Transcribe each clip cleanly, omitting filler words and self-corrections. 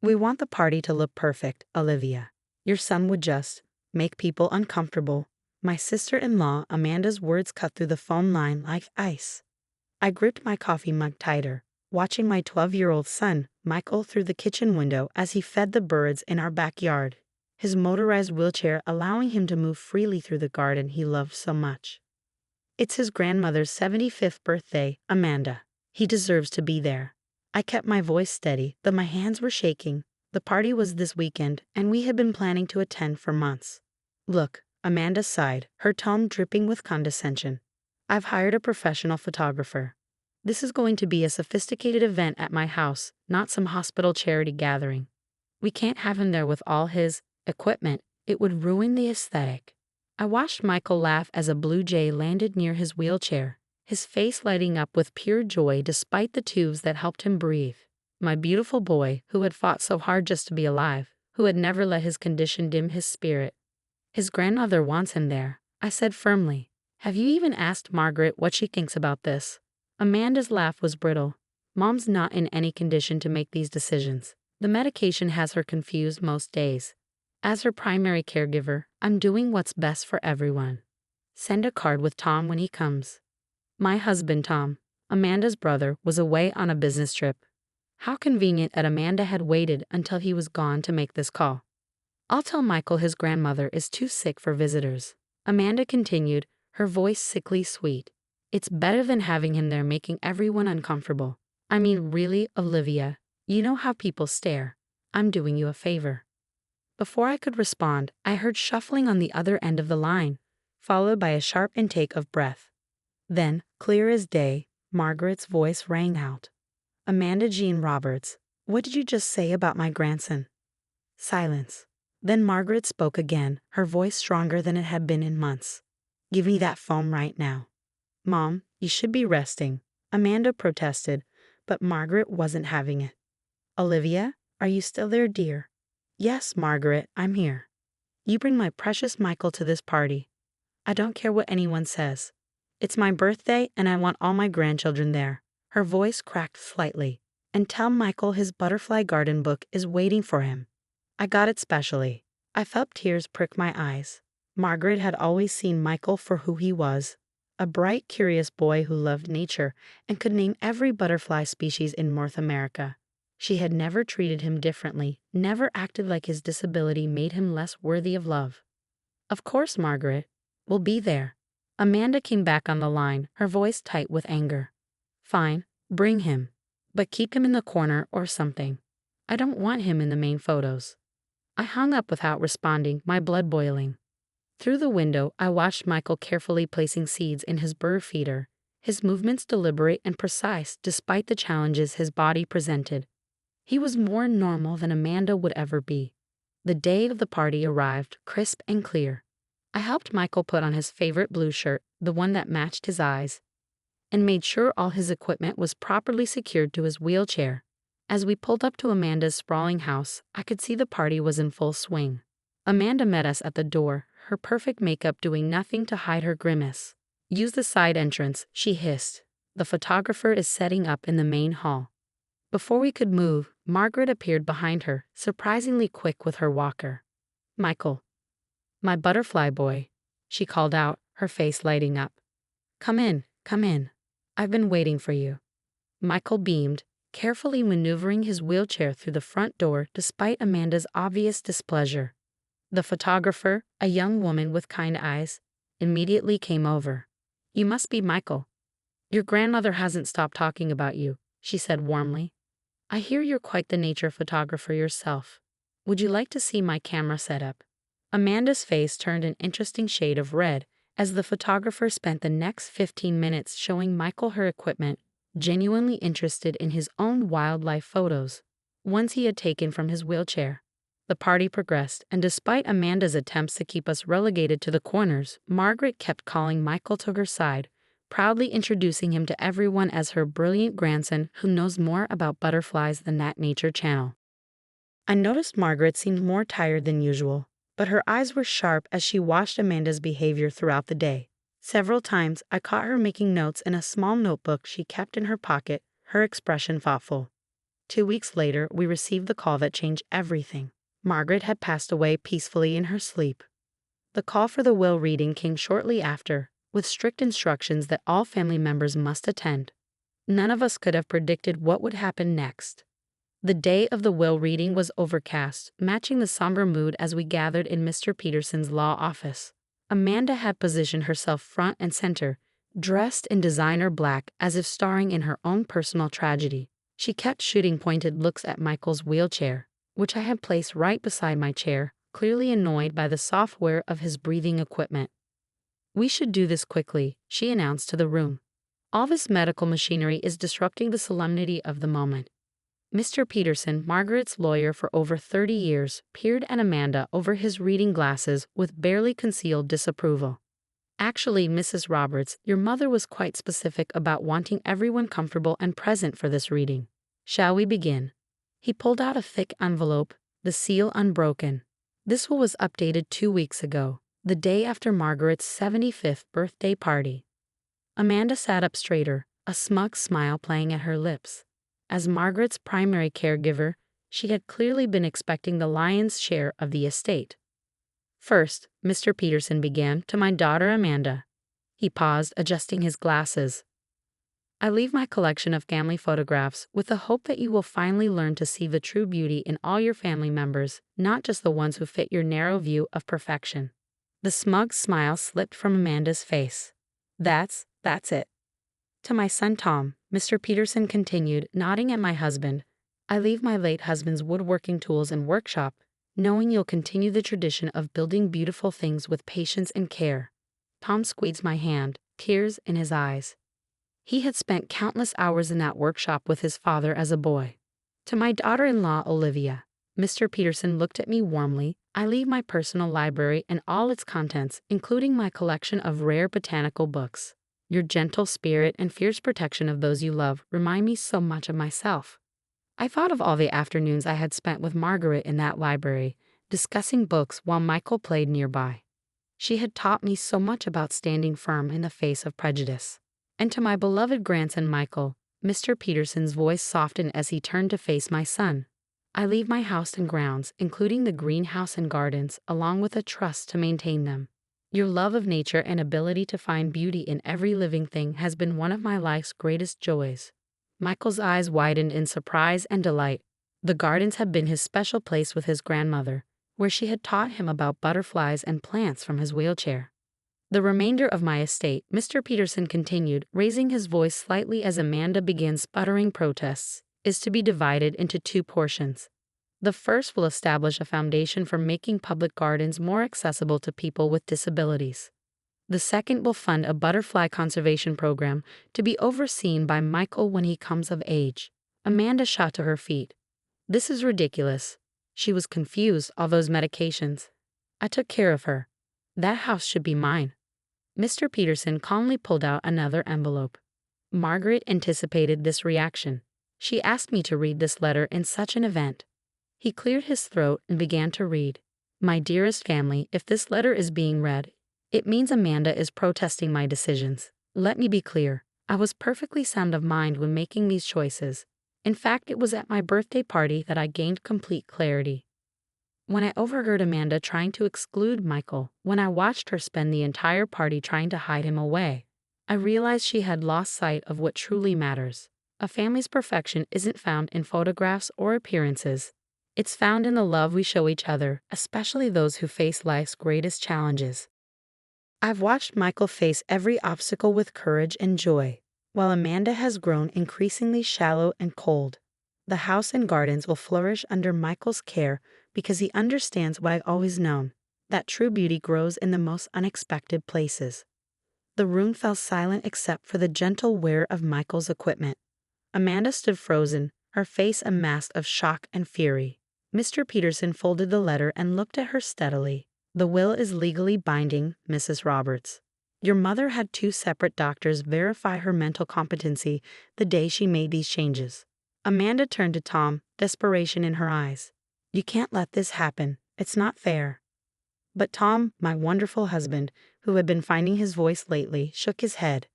We want the party to look perfect, Olivia. Your son would just make people uncomfortable. My sister-in-law Amanda's words cut through the phone line like ice. I gripped my coffee mug tighter, watching my 12-year-old son, Michael, through the kitchen window as he fed the birds in our backyard, his motorized wheelchair allowing him to move freely through the garden he loved so much. It's his grandmother's 75th birthday, Amanda. He deserves to be there. I kept my voice steady, but my hands were shaking. The party was this weekend, and we had been planning to attend for months. Look, Amanda sighed, her tone dripping with condescension. I've hired a professional photographer. This is going to be a sophisticated event at my house, not some hospital charity gathering. We can't have him there with all his equipment. It would ruin the aesthetic. I watched Michael laugh as a blue jay landed near his wheelchair, his face lighting up with pure joy despite the tubes that helped him breathe. My beautiful boy, who had fought so hard just to be alive, who had never let his condition dim his spirit. His grandmother wants him there, I said firmly. Have you even asked Margaret what she thinks about this? Amanda's laugh was brittle. Mom's not in any condition to make these decisions. The medication has her confused most days. As her primary caregiver, I'm doing what's best for everyone. Send a card with Tom when he comes. My husband Tom, Amanda's brother, was away on a business trip. How convenient that Amanda had waited until he was gone to make this call. I'll tell Michael his grandmother is too sick for visitors. Amanda continued, her voice sickly sweet. It's better than having him there making everyone uncomfortable. I mean, really, Olivia, you know how people stare. I'm doing you a favor. Before I could respond, I heard shuffling on the other end of the line, followed by a sharp intake of breath. Then, clear as day, Margaret's voice rang out. Amanda Jean Roberts, what did you just say about my grandson? Silence. Then Margaret spoke again, her voice stronger than it had been in months. Give me that phone right now. Mom, you should be resting, Amanda protested, but Margaret wasn't having it. Olivia, are you still there, dear? Yes, Margaret, I'm here. You bring my precious Michael to this party. I don't care what anyone says. It's my birthday and I want all my grandchildren there. Her voice cracked slightly. And tell Michael his butterfly garden book is waiting for him. I got it specially. I felt tears prick my eyes. Margaret had always seen Michael for who he was. A bright, curious boy who loved nature and could name every butterfly species in North America. She had never treated him differently, never acted like his disability made him less worthy of love. Of course, Margaret. We'll be there. Amanda came back on the line, her voice tight with anger. Fine, bring him. But keep him in the corner or something. I don't want him in the main photos. I hung up without responding, my blood boiling. Through the window, I watched Michael carefully placing seeds in his bird feeder, his movements deliberate and precise despite the challenges his body presented. He was more normal than Amanda would ever be. The day of the party arrived, crisp and clear. I helped Michael put on his favorite blue shirt, the one that matched his eyes, and made sure all his equipment was properly secured to his wheelchair. As we pulled up to Amanda's sprawling house, I could see the party was in full swing. Amanda met us at the door, her perfect makeup doing nothing to hide her grimace. Use the side entrance, she hissed. The photographer is setting up in the main hall. Before we could move, Margaret appeared behind her, surprisingly quick with her walker. Michael. My butterfly boy, she called out, her face lighting up. Come in, come in. I've been waiting for you. Michael beamed, carefully maneuvering his wheelchair through the front door despite Amanda's obvious displeasure. The photographer, a young woman with kind eyes, immediately came over. You must be Michael. Your grandmother hasn't stopped talking about you, she said warmly. I hear you're quite the nature photographer yourself. Would you like to see my camera setup? Amanda's face turned an interesting shade of red as the photographer spent the next 15 minutes showing Michael her equipment, genuinely interested in his own wildlife photos, ones he had taken from his wheelchair. The party progressed, and despite Amanda's attempts to keep us relegated to the corners, Margaret kept calling Michael to her side, proudly introducing him to everyone as her brilliant grandson who knows more about butterflies than that Nature Channel. I noticed Margaret seemed more tired than usual, but her eyes were sharp as she watched Amanda's behavior throughout the day. Several times I caught her making notes in a small notebook she kept in her pocket, her expression thoughtful. 2 weeks later, we received the call that changed everything. Margaret had passed away peacefully in her sleep. The call for the will reading came shortly after, with strict instructions that all family members must attend. None of us could have predicted what would happen next. The day of the will reading was overcast, matching the somber mood as we gathered in Mr. Peterson's law office. Amanda had positioned herself front and center, dressed in designer black as if starring in her own personal tragedy. She kept shooting pointed looks at Michael's wheelchair, which I had placed right beside my chair, clearly annoyed by the software of his breathing equipment. "We should do this quickly," she announced to the room. "All this medical machinery is disrupting the solemnity of the moment." Mr. Peterson, Margaret's lawyer for over 30 years, peered at Amanda over his reading glasses with barely concealed disapproval. "Actually, Mrs. Roberts, your mother was quite specific about wanting everyone comfortable and present for this reading. Shall we begin?" He pulled out a thick envelope, the seal unbroken. This one was updated 2 weeks ago, the day after Margaret's 75th birthday party. Amanda sat up straighter, a smug smile playing at her lips. As Margaret's primary caregiver, she had clearly been expecting the lion's share of the estate. "First," Mr. Peterson began, "to my daughter Amanda." He paused, adjusting his glasses. "I leave my collection of family photographs with the hope that you will finally learn to see the true beauty in all your family members, not just the ones who fit your narrow view of perfection." The smug smile slipped from Amanda's face. That's it. "To my son Tom," Mr. Peterson continued, nodding at my husband, "I leave my late husband's woodworking tools and workshop, knowing you'll continue the tradition of building beautiful things with patience and care." Tom squeezed my hand, tears in his eyes. He had spent countless hours in that workshop with his father as a boy. "To my daughter-in-law Olivia," Mr. Peterson looked at me warmly, "I leave my personal library and all its contents, including my collection of rare botanical books. Your gentle spirit and fierce protection of those you love remind me so much of myself." I thought of all the afternoons I had spent with Margaret in that library, discussing books while Michael played nearby. She had taught me so much about standing firm in the face of prejudice. "And to my beloved grandson Michael," Mr. Peterson's voice softened as he turned to face my son, "I leave my house and grounds, including the greenhouse and gardens, along with a trust to maintain them. Your love of nature and ability to find beauty in every living thing has been one of my life's greatest joys." Michael's eyes widened in surprise and delight. The gardens had been his special place with his grandmother, where she had taught him about butterflies and plants from his wheelchair. "The remainder of my estate," Mr. Peterson continued, raising his voice slightly as Amanda began sputtering protests, "is to be divided into 2 portions. The first will establish a foundation for making public gardens more accessible to people with disabilities. The second will fund a butterfly conservation program to be overseen by Michael when he comes of age." Amanda shot to her feet. "This is ridiculous." She was confused, all those medications. "I took care of her. That house should be mine." Mr. Peterson calmly pulled out another envelope. Margaret anticipated this reaction. She asked me to read this letter in such an event. He cleared his throat and began to read. "My dearest family, if this letter is being read, it means Amanda is protesting my decisions. Let me be clear. I was perfectly sound of mind when making these choices. In fact, it was at my birthday party that I gained complete clarity. When I overheard Amanda trying to exclude Michael, when I watched her spend the entire party trying to hide him away, I realized she had lost sight of what truly matters. A family's perfection isn't found in photographs or appearances. It's found in the love we show each other, especially those who face life's greatest challenges." I've watched Michael face every obstacle with courage and joy, while Amanda has grown increasingly shallow and cold. The house and gardens will flourish under Michael's care because he understands what I've always known, that true beauty grows in the most unexpected places. The room fell silent except for the gentle whir of Michael's equipment. Amanda stood frozen, her face a mask of shock and fury. Mr. Peterson folded the letter and looked at her steadily. "The will is legally binding, Mrs. Roberts. Your mother had 2 separate doctors verify her mental competency the day she made these changes." Amanda turned to Tom, desperation in her eyes. "You can't let this happen. It's not fair." But Tom, my wonderful husband, who had been finding his voice lately, shook his head.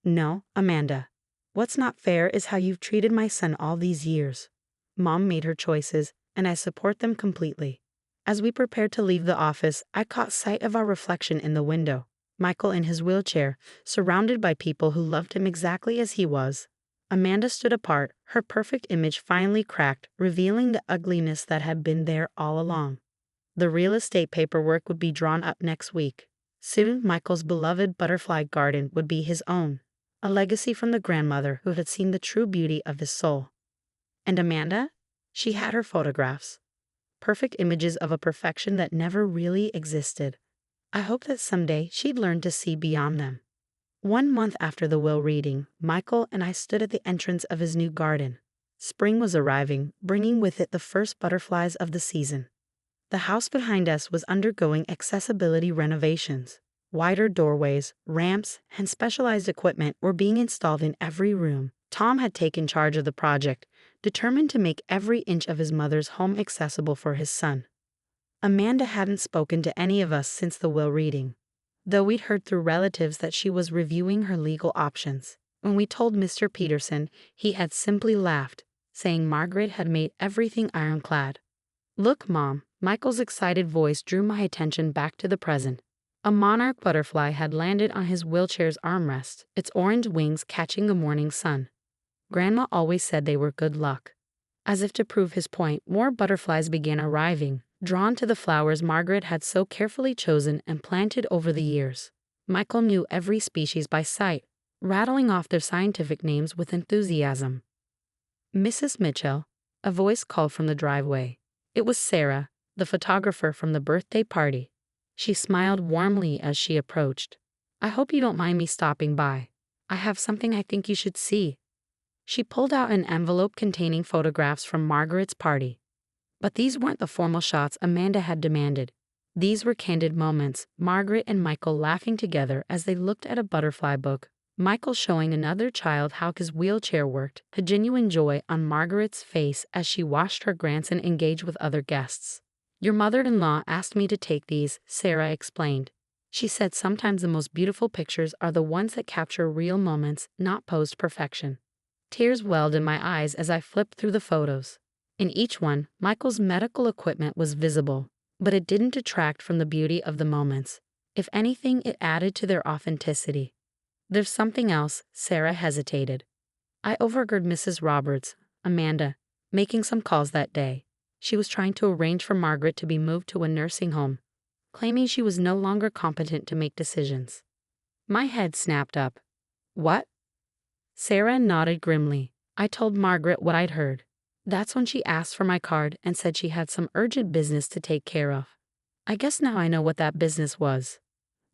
"No, Amanda. What's not fair is how you've treated my son all these years. Mom made her choices, and I support them completely. As we prepared to leave the office, I caught sight of our reflection in the window. Michael in his wheelchair, surrounded by people who loved him exactly as he was. Amanda stood apart, her perfect image finally cracked, revealing the ugliness that had been there all along. The real estate paperwork would be drawn up next week. Soon, Michael's beloved butterfly garden would be his own, a legacy from the grandmother who had seen the true beauty of his soul. And Amanda? She had her photographs. Perfect images of a perfection that never really existed. I hoped that someday she'd learn to see beyond them. 1 month after the will reading, Michael and I stood at the entrance of his new garden. Spring was arriving, bringing with it the first butterflies of the season. The house behind us was undergoing accessibility renovations. Wider doorways, ramps, and specialized equipment were being installed in every room. Tom had taken charge of the project, determined to make every inch of his mother's home accessible for his son. Amanda hadn't spoken to any of us since the will reading, though we'd heard through relatives that she was reviewing her legal options. When we told Mr. Peterson, he had simply laughed, saying Margaret had made everything ironclad. "Look, Mom," Michael's excited voice drew my attention back to the present. A monarch butterfly had landed on his wheelchair's armrest, its orange wings catching the morning sun. Grandma always said they were good luck. As if to prove his point, more butterflies began arriving, drawn to the flowers Margaret had so carefully chosen and planted over the years. Michael knew every species by sight, rattling off their scientific names with enthusiasm. "Mrs. Mitchell," a voice called from the driveway. It was Sarah, the photographer from the birthday party. She smiled warmly as she approached. "I hope you don't mind me stopping by. I have something I think you should see." She pulled out an envelope containing photographs from Margaret's party. But these weren't the formal shots Amanda had demanded. These were candid moments, Margaret and Michael laughing together as they looked at a butterfly book, Michael showing another child how his wheelchair worked, a genuine joy on Margaret's face as she watched her grandson engage with other guests. "Your mother-in-law asked me to take these," Sarah explained. "She said sometimes the most beautiful pictures are the ones that capture real moments, not posed perfection." Tears welled in my eyes as I flipped through the photos. In each one, Michael's medical equipment was visible, but it didn't detract from the beauty of the moments. If anything, it added to their authenticity. "There's something else," Sarah hesitated. "I overheard Mrs. Roberts, Amanda, making some calls that day. She was trying to arrange for Margaret to be moved to a nursing home, claiming she was no longer competent to make decisions." My head snapped up. "What?" Sarah nodded grimly. "I told Margaret what I'd heard. That's when she asked for my card and said she had some urgent business to take care of. I guess now I know what that business was."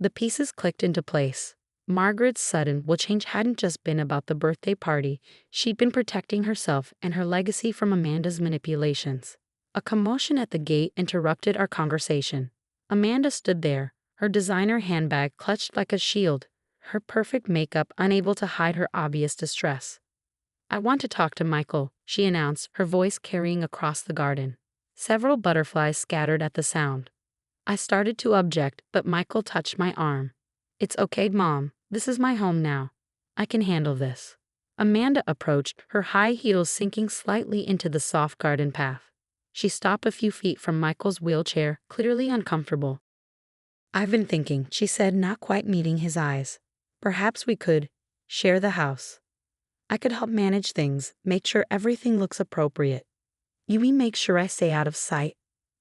The pieces clicked into place. Margaret's sudden will change hadn't just been about the birthday party, she'd been protecting herself and her legacy from Amanda's manipulations. A commotion at the gate interrupted our conversation. Amanda stood there, her designer handbag clutched like a shield, her perfect makeup unable to hide her obvious distress. "I want to talk to Michael," she announced, her voice carrying across the garden. Several butterflies scattered at the sound. I started to object, but Michael touched my arm. "It's okay, Mom. This is my home now. I can handle this." Amanda approached, her high heels sinking slightly into the soft garden path. She stopped a few feet from Michael's wheelchair, clearly uncomfortable. "I've been thinking," she said, not quite meeting his eyes. "Perhaps we could share the house. I could help manage things, make sure everything looks appropriate. You mean make sure I stay out of sight?"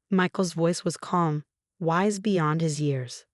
Michael's voice was calm, wise beyond his years.